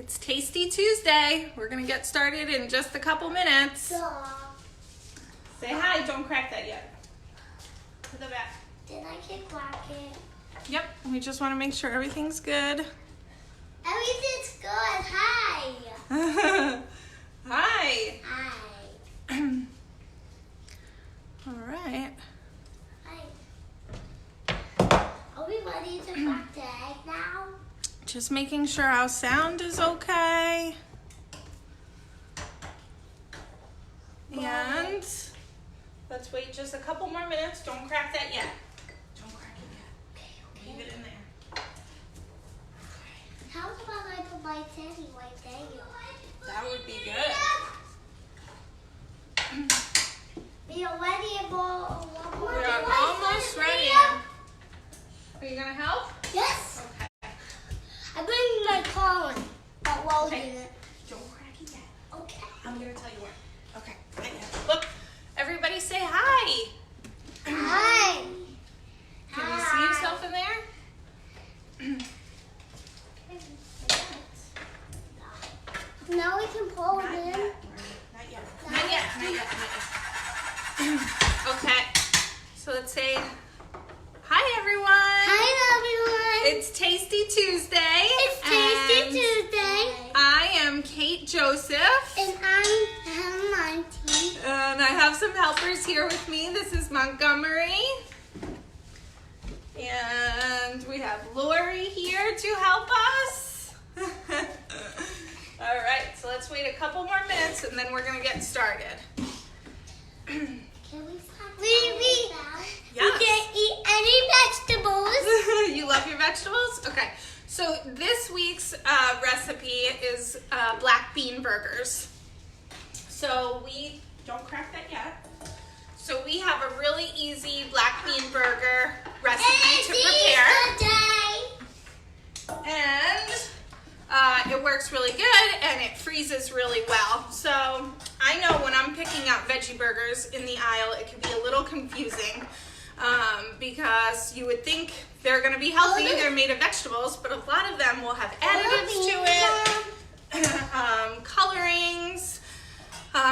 It's Tasty Tuesday. We're gonna get started in just a couple minutes. Say hi, don't crack that yet. To the back. Did I get crack it? Yep, we just wanna make sure everything's good. Everything's good, hi. Hi. Hi. All right. Hi. Are we ready to crack the egg now? Just making sure our sound is okay. And let's wait just a couple more minutes. Don't crack that yet. Don't crack it yet. Okay. Leave it in there. How about I put my teddy right there? That would be good. We are ready for We are almost ready. Are you gonna help? Yes. Okay. I'm bringing my car but welding Okay. it. Don't crack it yet. Okay. I'm gonna tell you when. Okay. Look, everybody say hi. Hi. Can you see yourself in there? Now we can pull it Not in. yet. Not yet. Not yet. Not yet. Okay. So let's say hi, everyone. Hi, everyone. It's Tasty Tuesday. It's Tasty and Tuesday. I am Kate Joseph. And I'm 19. And I have some helpers here with me. This is Montgomery. And we have Lori here to help us. All right, so let's wait a couple more minutes and then we're going to get started. Can we Yes. can't eat any vegetables. You love your vegetables? Okay. So this week's recipe is black bean burgers. So we, don't crack that yet. So we have a really easy black bean burger recipe to prepare. And it works really good and it freezes really well. So I know when I'm picking out veggie burgers in the aisle, it can be a little confusing because you would think they're going to be healthy. They're made of vegetables, but a lot of them will have additives to it, colorings.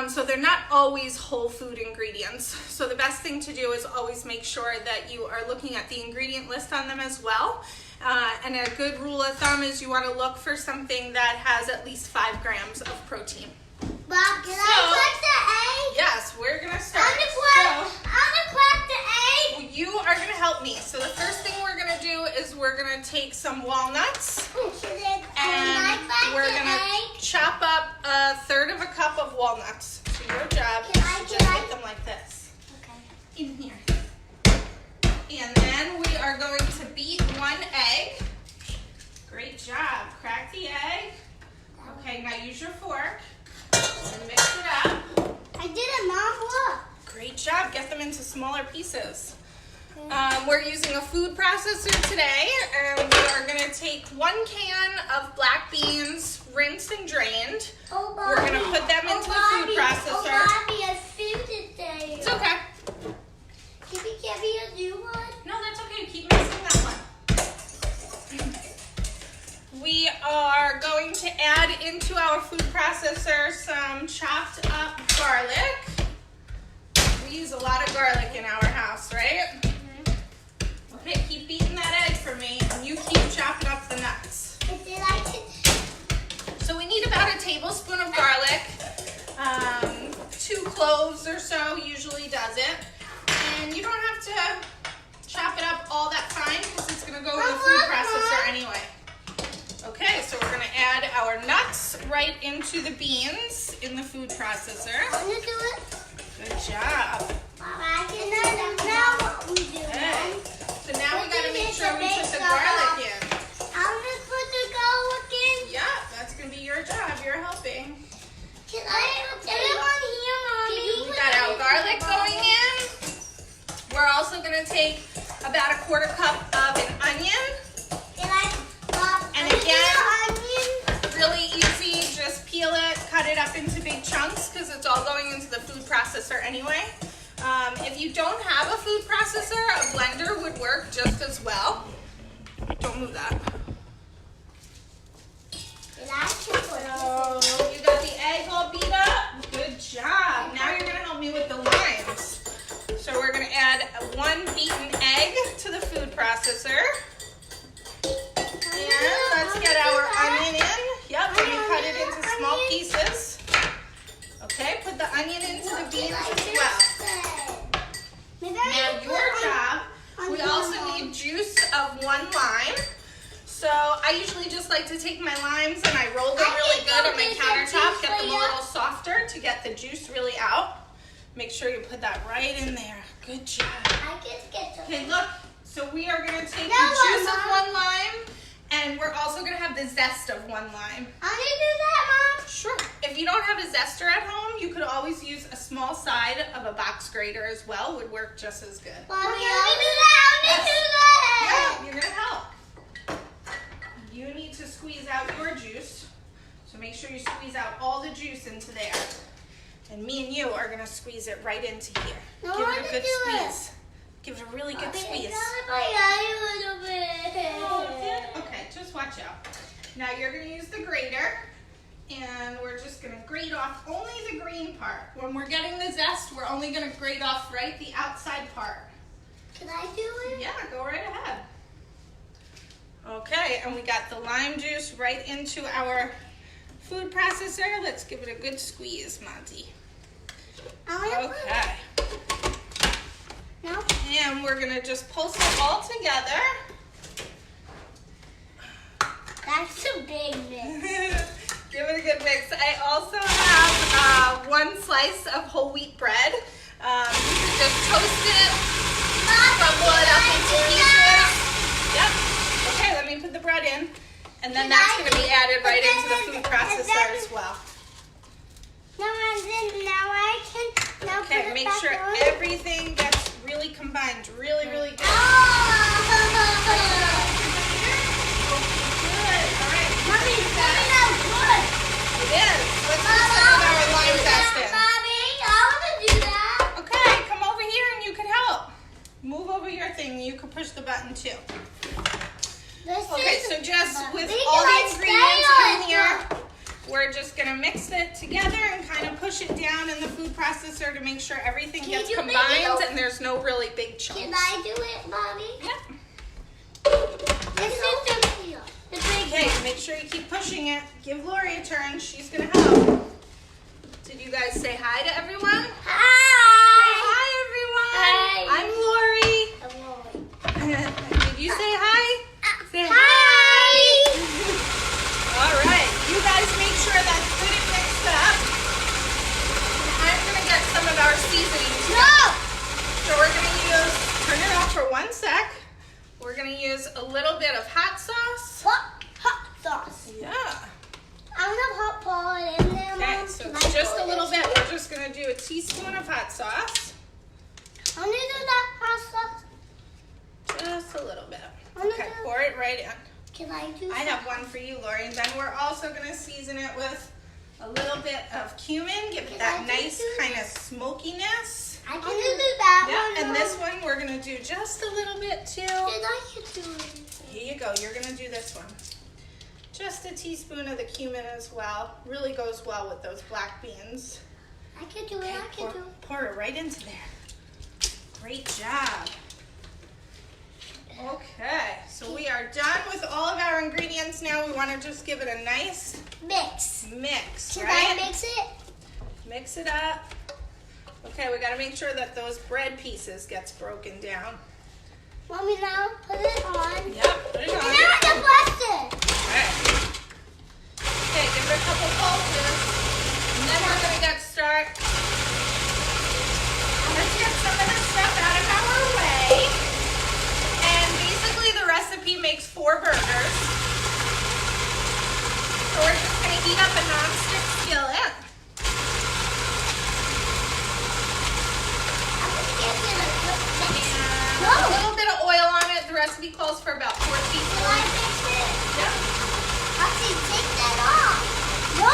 So they're not always whole food ingredients. So the best thing to do is always make sure that you are looking at the ingredient list on them as well. And a good rule of thumb is you want to look for something that has at least 5 grams of protein. Bob, can I crack the egg? Yes, we're going to start. I'm gonna crack the egg. You are going to help me. So the first thing we're going to do is we're going to take some walnuts. And we're going to chop up 1/3 of a cup of walnuts. So your job is to just get them like this. Okay. In here. And then we are going to beat 1 egg. Great job. Crack the egg. Okay, now use your fork and mix it up. I did it, Mom. Look. Great job. Get them into smaller pieces. We're using a food processor today, and we are going to take 1 can of black beans, rinsed and drained. Oh, Bobby. We're going to put them into the food processor. Oh, Bobby, I food it there. It's okay. Can we get me a new one? No, that's okay. Keep mixing that one. We are going to add into our food processor some chopped up garlic. We use a lot of garlic in our house, right? Okay, keep beating that egg for me, and you keep chopping up the nuts. So we need about a tablespoon of garlic. 2 cloves or so usually does it. And you don't have to chop it up all that fine because it's going to go in the food processor anyway. Okay, so we're going to add our nuts right into the beans in the food processor. Want to do it? Good job. Mama, I can now what we do. Okay. So now we got to make sure we put the garlic in. I'm going to put the garlic in. Yeah, that's going to be your job. You're helping. Can I put it on here, Mommy? We got our garlic going in. We're also going to take about a 1/4 cup of an onion. And again, really easy. Just peel it, cut it up into big chunks because it's all going into the food processor anyway. If you don't have a food processor, a blender would work just as well. Don't move that. Did I pieces. Okay, put the onion into the beans as well. Now your job, we also need juice of 1 lime. So I usually just like to take my limes and I roll them really good on my countertop, get them a little softer to get the juice really out. Make sure you put that right in there. Good job. Okay, look. So we are going to take the juice of 1 lime, and we're also going to have the zest of 1 lime. I can do that, Mom. Sure. If you don't have a zester at home, you could always use a small side of a box grater as well. Would work just as good. Mommy, let me do that. Let me do that. Yeah, you're going to help. You need to squeeze out your juice. So make sure you squeeze out all the juice into there. And me and you are going to squeeze it right into here. No, Give I it a want good to do squeeze. Give it a really good squeeze. Okay, just watch out. Now you're going to use the grater, and we're just going to grate off only the green part. When we're getting the zest, we're only going to grate off right the outside part. Can I do it? Yeah, go right ahead. Okay, and we got the lime juice right into our food processor. Let's give it a good squeeze, Monty. Okay. No. And we're going to just pulse it all together. That's a big mix. Give it a good mix. I also have 1 slice of whole wheat bread. You can just toast it, crumble it up into pieces. Yep. Okay, let me put the bread in. And then that's going to be added right into the food processor as well. Now I can Okay, put it make back sure on. everything gets really combined, really, really good. Mommy, that was good. It is. Let's put some of our lime zest in. Mommy, I want to do that. Okay, come over here and you can help. Move over your thing. You can push the button too. Okay, so just with all the ingredients in here, we're just going to mix it together and kind of push it down in the food processor to make sure everything gets combined and there's no really big chunks. Can I do it, Mommy? Yep. This is the big Okay, make sure you keep pushing it. Give Lori a turn. She's going to help. Did you guys say hi to everyone? Hi. Say hi, everyone. Hi. I'm Lori. Did you say hi? Say hi. Hi. All right. You guys make sure that's good and mixed up. And I'm going to get some of our seasonings. No. So we're going to use, turn it off for 1 sec. We're going to use a little bit of hot sauce. What? Hot sauce. Yeah. I'm gonna pour it in there, Okay, Mom. so Can it's I just pour a little this? bit. We're just going to do a teaspoon of hot sauce. I'm gonna do that hot sauce. Just a little bit. I'm gonna Okay, do- pour it right in. Can I do I have one for you, Lori. And then we're also going to season it with a little bit of cumin. Give it Can that I nice do kind of smokiness. I can do that Yeah, one. and this one we're going to do just a little bit too. Then I can do it. Here you go. You're going to do this one. Just a teaspoon of the cumin as well. Really goes well with those black beans. I can do it. Okay, I can do it. pour it right into there. Great job. Okay, so we are done with all of our ingredients now. We want to just give it a nice Mix. mix, Can right? I mix it? Mix it up. Okay, we got to make sure that those bread pieces gets broken down. Mommy, now put it on. Yep, put it And on. now the plastic. Alright. Okay, give it a couple pulses. And then we're going to get started. Let's get some of this stuff out of our way. And basically the recipe makes 4 burgers. So we're just going to heat up a non-stick skillet. I'm gonna give it a good mix. And No. a little bit of oil on it. The recipe calls for about 4 Can I teaspoons. mix it? Yeah. Mommy, take that off. No.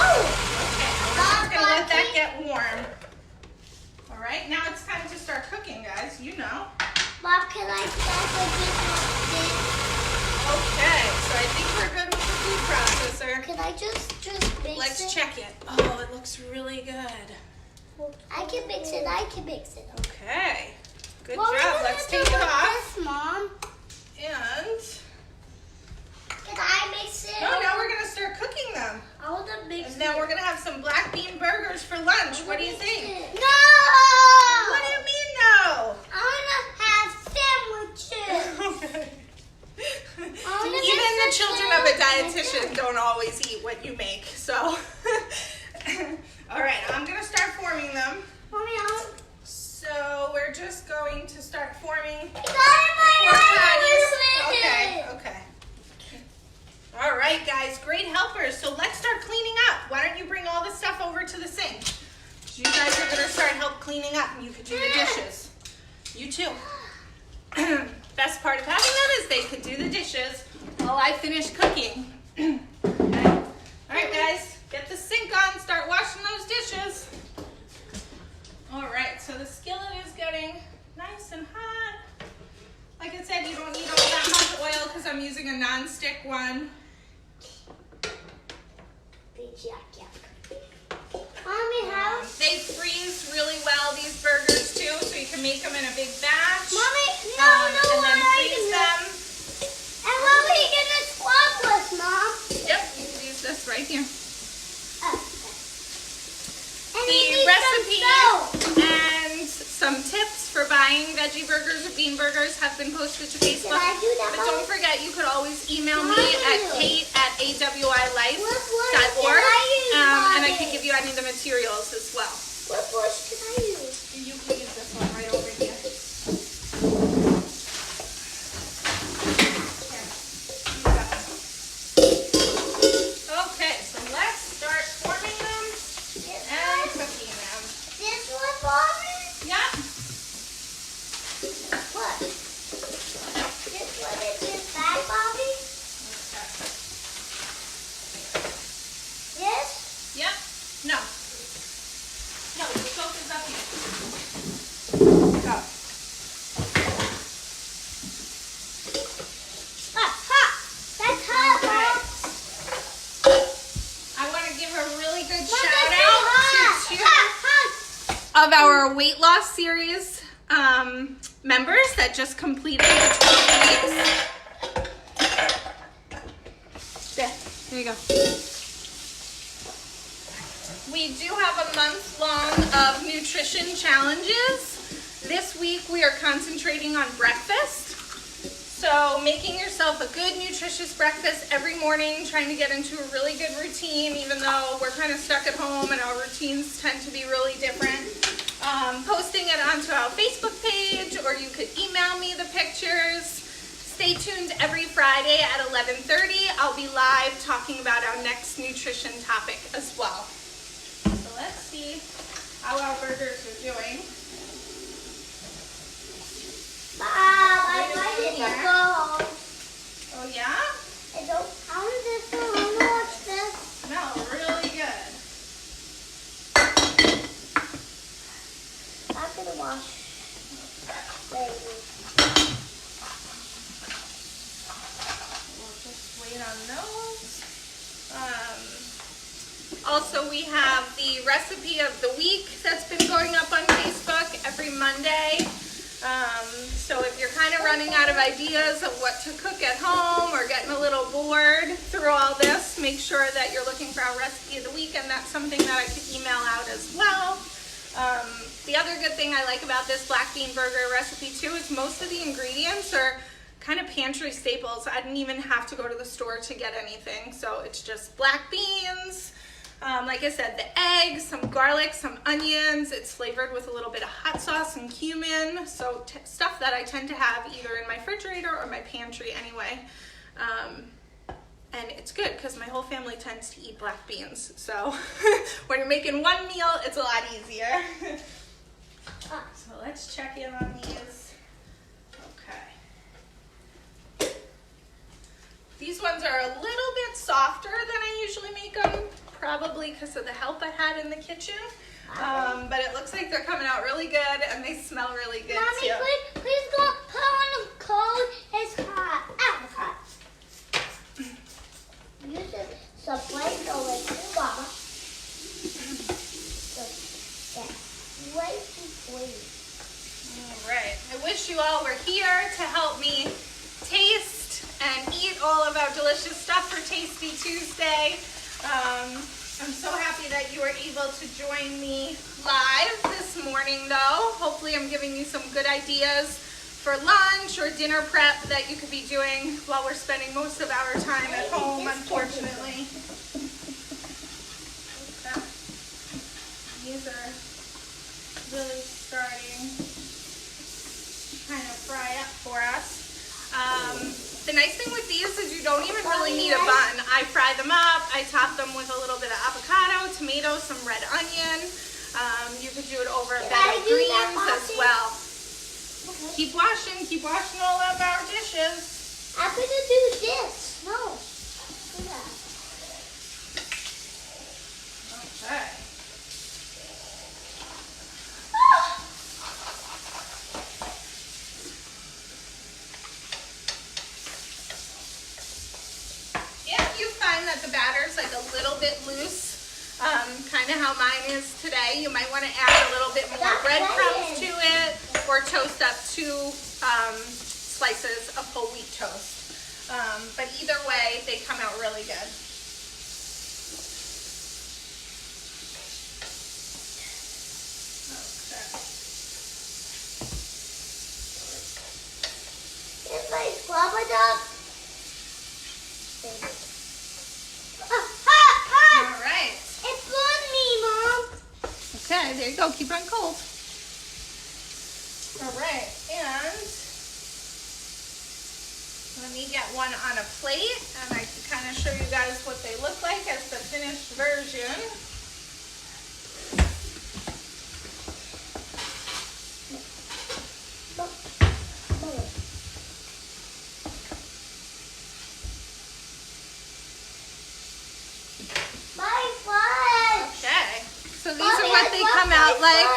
Okay, we're just going to let that get warm. All right, now it's time to start cooking, guys. You know. Mom, can I start with this? Okay, so I think we're good with the food processor. Can I just mix Let's it? check it. Oh, it looks really good. I can mix it. I can mix it. Okay, good What job. was Let's I take gonna it do with off. this, Mom? And Can I mix it? no, now we're gonna start cooking them. I want to mix And then it. we're gonna have some dietitian don't always eat what you make, so. All right, I'm gonna start forming them. Mommy, So we're just going to start forming. Okay. All right, guys, great helpers. So let's start cleaning up. Why don't you bring all the stuff over to the sink? You guys are gonna start help cleaning up, and you can do the dishes. You too. Best part of having them is they can do the dishes while I finish cooking. Okay. All right, guys, get the sink on. Start washing those dishes. All right, so the skillet is getting nice and hot. Like I said, you don't need all that much oil because I'm using a non-stick one. Mommy, how? They freeze really well, these burgers too, so you can make them in a big batch. Mommy, and then freeze them. And what are you gonna swap with, Mom? Yep, you can use this right here. And The recipe and some tips for buying veggie burgers or bean burgers have been posted to Facebook. Can I do that, But don't forget, you could always email me Mommy. at kate@awiilife.org, and I can give you any of the materials as well. What brush can I use? You can use this one right over here. Okay, so let's start forming them and cooking them. This one, Mommy? Yep. What? This one is this bag, Mommy? This? Yep. No. No, the soap is up here. Go. Hot. That's hot, Mom. I want to give a really good Mom, shout that's out to two hot. of our weight loss series members that just completed the 12 weeks. There you go. We do have a month long of nutrition challenges. This week we are concentrating on breakfast. So making yourself a good nutritious breakfast every morning, trying to get into a really good routine, even though we're kind of stuck at home and our routines tend to be really different. Posting it onto our Facebook page, or you could email me the pictures. Stay tuned every Friday at 11:30. I'll be live talking about our next nutrition topic as well. So let's see how our burgers are doing. Mom, I like it to go. Oh yeah? I want this one. I want to watch this. Smell really good. I'm going to wash. Baby. We'll just wait on those. Also, we have the recipe of the week that's been going up on Facebook every Monday. So if you're kind of running out of ideas of what to cook at home or getting a little bored through all this, make sure that you're looking for our recipe of the week, and that's something that I could email out as well. The other good thing I like about this black bean burger recipe too is most of the ingredients are kind of pantry staples. I didn't even have to go to the store to get anything. So it's just black beans, like I said, the eggs, some garlic, some onions. It's flavored with a little bit of hot sauce and cumin. So stuff that I tend to have either in my refrigerator or my pantry anyway. And it's good because my whole family tends to eat black beans. So when you're making one meal, it's a lot easier. So let's check in on these. Okay. These ones are a little bit softer than I usually make them, probably because of the help I had in the kitchen. But it looks like they're coming out really good and they smell really good Mommy, too. please go put on the cold. It's hot. Ow, it's hot. Use it some white over too, Mama. Way too sweet. All right. I wish you all were here to help me taste and eat all of our delicious stuff for Tasty Tuesday. I'm so happy that you were able to join me live this morning though. Hopefully I'm giving you some good ideas for lunch or dinner prep that you could be doing while we're spending most of our time at home, unfortunately. Okay. These are really starting to kind of fry up for us. The nice thing with these is you don't even really need a bun. I fry them up. I top them with a little bit of avocado, tomato, some red onion. You could do it over a bed of greens as well. Keep washing all of our dishes. I'm gonna do this. No. Do that. Okay. If you find that the batter's like a little bit loose, kind of how mine is today, you might want to add a little bit more breadcrumbs to it, or toast up 2 slices of whole wheat toast. But either way, they come out really good. It's like rubber duck. All right. It burned me, Mom. Okay, there you go. Keep it on cold. All right, and let me get one on a plate, and I can kind of show you guys what they look like as the finished version. Okay, so these are what they come out like,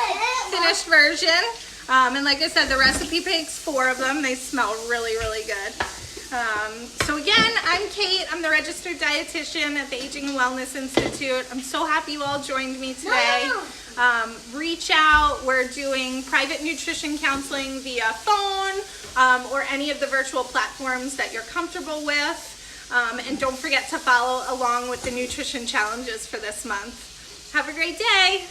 finished version. And like I said, the recipe makes 4 of them. They smell really, really good. So again, I'm Kate. I'm the registered dietitian at the Aging and Wellness Institute. I'm so happy you all joined me today. Reach out. We're doing private nutrition counseling via phone or any of the virtual platforms that you're comfortable with. And don't forget to follow along with the nutrition challenges for this month. Have a great day.